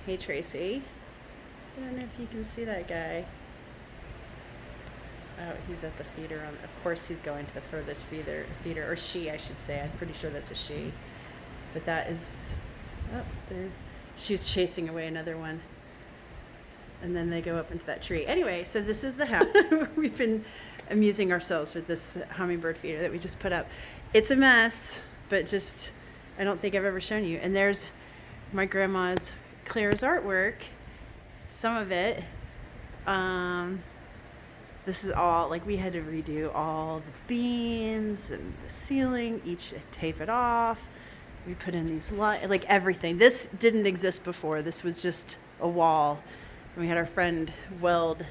Hey, Tracy. I don't know if you can see that guy. Oh, he's at the feeder. Of course, he's going to the furthest feeder, or she, I should say. I'm pretty sure that's a she. But that is, oh, there. She's chasing away another one. And then they go up into that tree. Anyway, so this is the house. We've been amusing ourselves with this hummingbird feeder that we just put up. It's a mess, but just, I don't think I've ever shown you. And there's my grandma's Claire's artwork. Some of it. This is all, like, we had to redo all the beams and the ceiling, each tape it off. We put in these like everything. This didn't exist before. This was just a wall. And we had our friend weld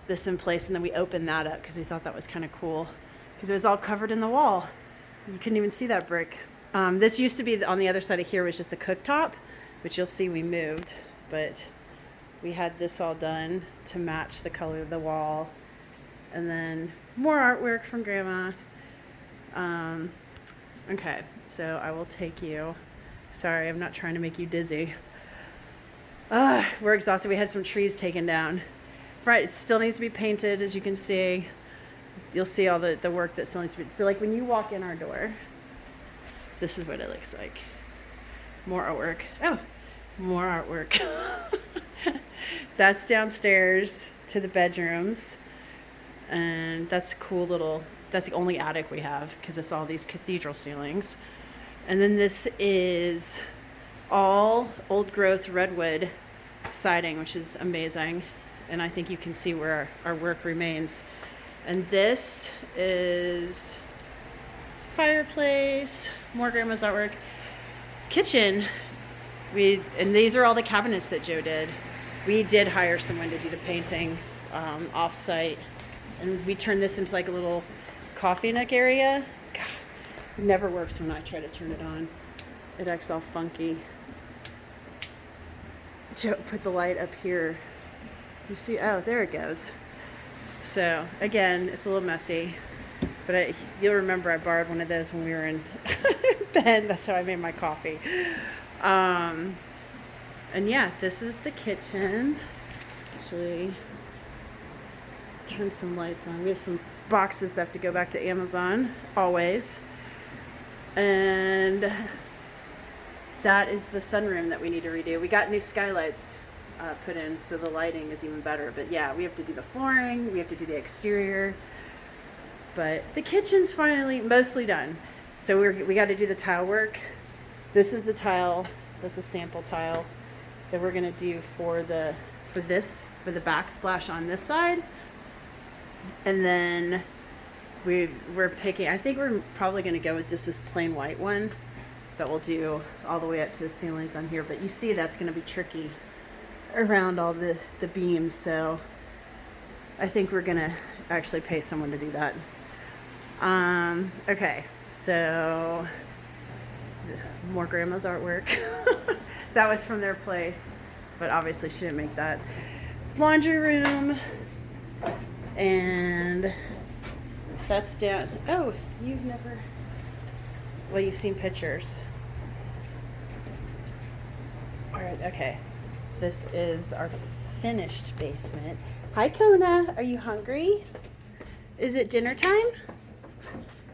this in place, and then we opened that up because we thought that was kind of cool because it was all covered in the wall. You couldn't even see that brick. This used to be on the other side of here was just the cooktop, which you'll see we moved, but we had this all done to match the color of the wall. And then more artwork from Grandma. Okay, so I will take you. Sorry, I'm not trying to make you dizzy. We're exhausted. We had some trees taken down. Right, it still needs to be painted, as you can see. You'll see all the work that still needs to be. So, like, when you walk in our door, this is what it looks like. More artwork. Oh, more artwork. That's downstairs to the bedrooms. And that's a cool little, that's the only attic we have because it's all these cathedral ceilings. And then this is all old growth redwood siding, which is amazing. And I think you can see where our work remains. And this is fireplace, more Grandma's artwork. Kitchen, and these are all the cabinets that Joe did. We did hire someone to do the painting off-site. And we turned this into like a little coffee nook area. God, it never works when I try to turn it on. It acts all funky. Joe put the light up here. You see, oh, there it goes. So again, it's a little messy, but you'll remember I borrowed one of those when we were in bed. That's how I made my coffee. And yeah, this is the kitchen. Actually, turn some lights on. We have some boxes that have to go back to Amazon, always. And that is the sunroom that we need to redo. We got new skylights put in, so the lighting is even better. But yeah, we have to do the flooring, we have to do the exterior. But the kitchen's finally mostly done. So we got to do the tile work. This is the tile. This is sample tile that we're gonna do for the backsplash on this side. And then we're picking, I think we're probably going to go with just this plain white one that we'll do all the way up to the ceilings on here. But you see that's going to be tricky around all the beams. So I think we're going to actually pay someone to do that. Okay, so more Grandma's artwork. That was from their place, but obviously she didn't make that. Laundry room. And that's down. Oh, you've never. Well, you've seen pictures. All right, okay. This is our finished basement. Hi, Kona. Are you hungry? Is it dinner time?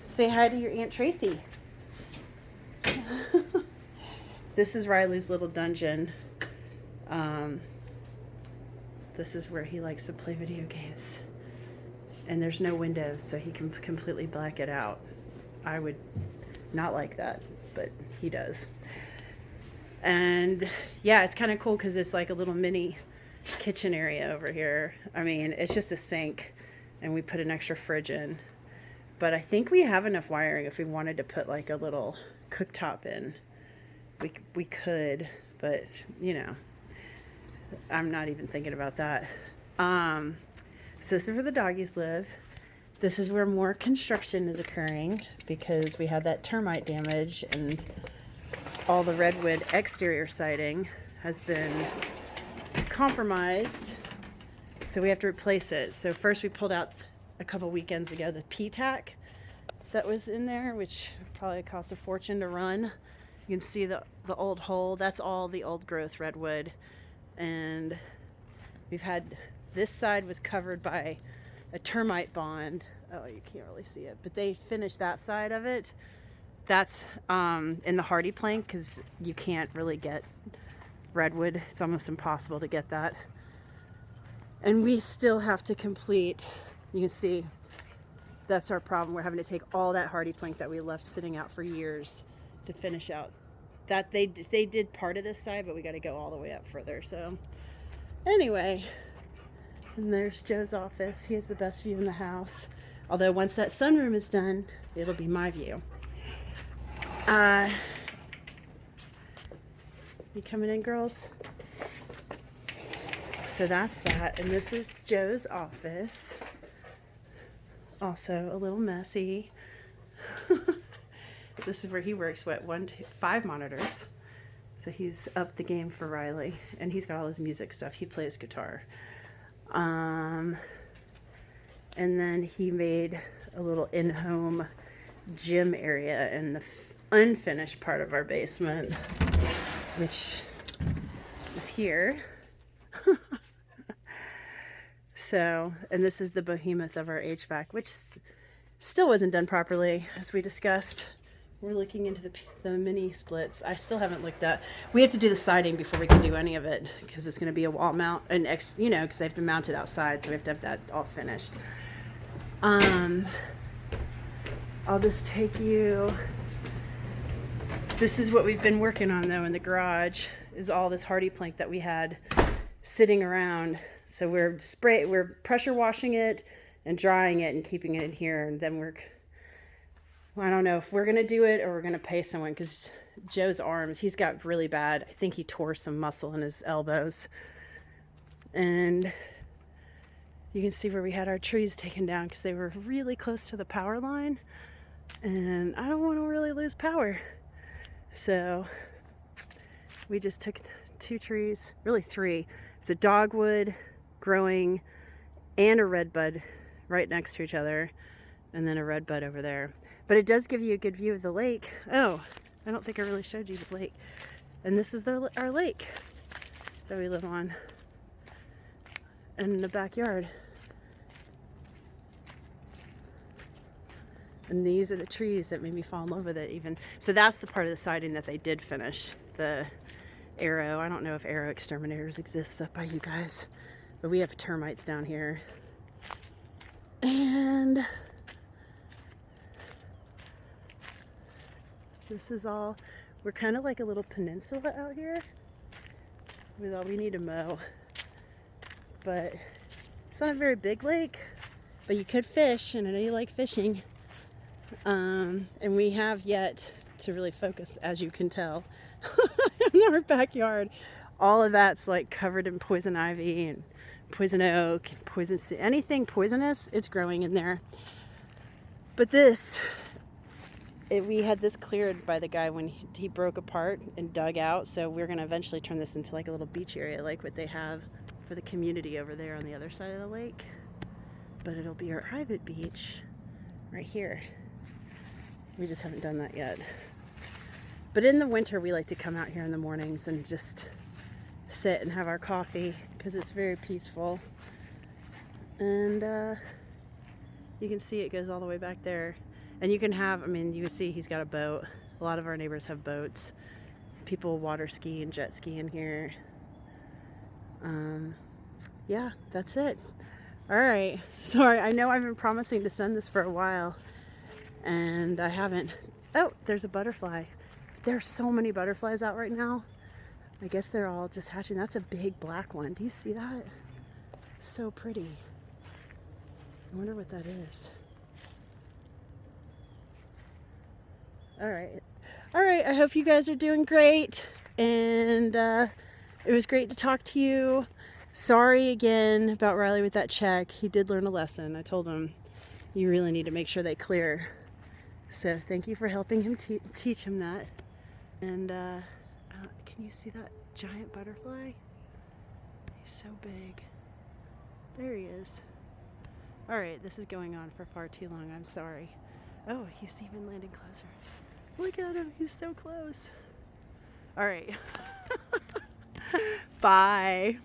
Say hi to your Aunt Tracy. This is Riley's little dungeon. This is where he likes to play video games. And there's no windows, so he can completely black it out. I would not like that, but he does. And yeah, it's kind of cool because it's like a little mini kitchen area over here. I mean, it's just a sink, and we put an extra fridge in. But I think we have enough wiring if we wanted to put like a little cooktop in. We could, but you know, I'm not even thinking about that. So this is where the doggies live. This is where more construction is occurring because we had that termite damage and all the redwood exterior siding has been compromised. So we have to replace it. So first we pulled out a couple weekends ago the P-tack that was in there, which probably cost a fortune to run. You can see the old hole. That's all the old growth redwood. And we've had, this side was covered by a termite bond. Oh, you can't really see it, but they finished that side of it. That's in the hardy plank because you can't really get redwood. It's almost impossible to get that. And we still have to complete, you can see, that's our problem. We're having to take all that hardy plank that we left sitting out for years to finish out. That they did part of this side, but we got to go all the way up further. So anyway, and there's Joe's office. He has the best view in the house. Although once that sunroom is done, it'll be my view. You coming in, girls? So that's that. And this is Joe's office. Also a little messy. This is where he works, 5 monitors. So he's up the game for Riley. And he's got all his music stuff. He plays guitar. And then he made a little in-home gym area in the unfinished part of our basement, which is here. So, and this is the behemoth of our HVAC, which still wasn't done properly, as we discussed. We're looking into the mini splits. I still haven't looked at. We have to do the siding before we can do any of it because it's going to be a wall mount, because they have to mount it outside, so we have to have that all finished. I'll just take you. This is what we've been working on though in the garage. Is all this hardy plank that we had sitting around. So we're pressure washing it and drying it and keeping it in here, and then I don't know if we're gonna do it or we're gonna pay someone, because Joe's arms, he's got really bad, I think he tore some muscle in his elbows. And you can see where we had our trees taken down because they were really close to the power line, and I don't want to really lose power. So we just took 2 trees, really 3. It's a dogwood growing and a redbud right next to each other, and then a redbud over there. But it does give you a good view of the lake. Oh, I don't think I really showed you the lake. And this is our lake that we live on, and in the backyard. And these are the trees that made me fall in love with it even. So that's the part of the siding that they did finish. The arrow. I don't know if arrow exterminators exists up by you guys, but we have termites down here. And this is all, we're kind of like a little peninsula out here with all we need to mow. But it's not a very big lake, but you could fish, and I know you like fishing. And we have yet to really focus, as you can tell, in our backyard. All of that's like covered in poison ivy and poison oak, and anything poisonous, it's growing in there. But we had this cleared by the guy when he broke apart and dug out, so we're going to eventually turn this into like a little beach area, like what they have for the community over there on the other side of the lake. But it'll be our private beach right here. We just haven't done that yet. But in the winter, we like to come out here in the mornings and just sit and have our coffee because it's very peaceful. And you can see it goes all the way back there. And you can see he's got a boat. A lot of our neighbors have boats. People water ski and jet ski in here. Yeah, that's it. All right. Sorry, I know I've been promising to send this for a while, and I haven't. Oh, there's a butterfly. There's so many butterflies out right now. I guess they're all just hatching. That's a big black one. Do you see that? So pretty. I wonder what that is. All right. I hope you guys are doing great. And it was great to talk to you. Sorry again about Riley with that check. He did learn a lesson. I told him you really need to make sure they clear. So thank you for helping him teach him that. And can you see that giant butterfly? He's so big. There he is. All right, this is going on for far too long. I'm sorry. Oh, he's even landing closer. Look at him. He's so close. All right. Bye.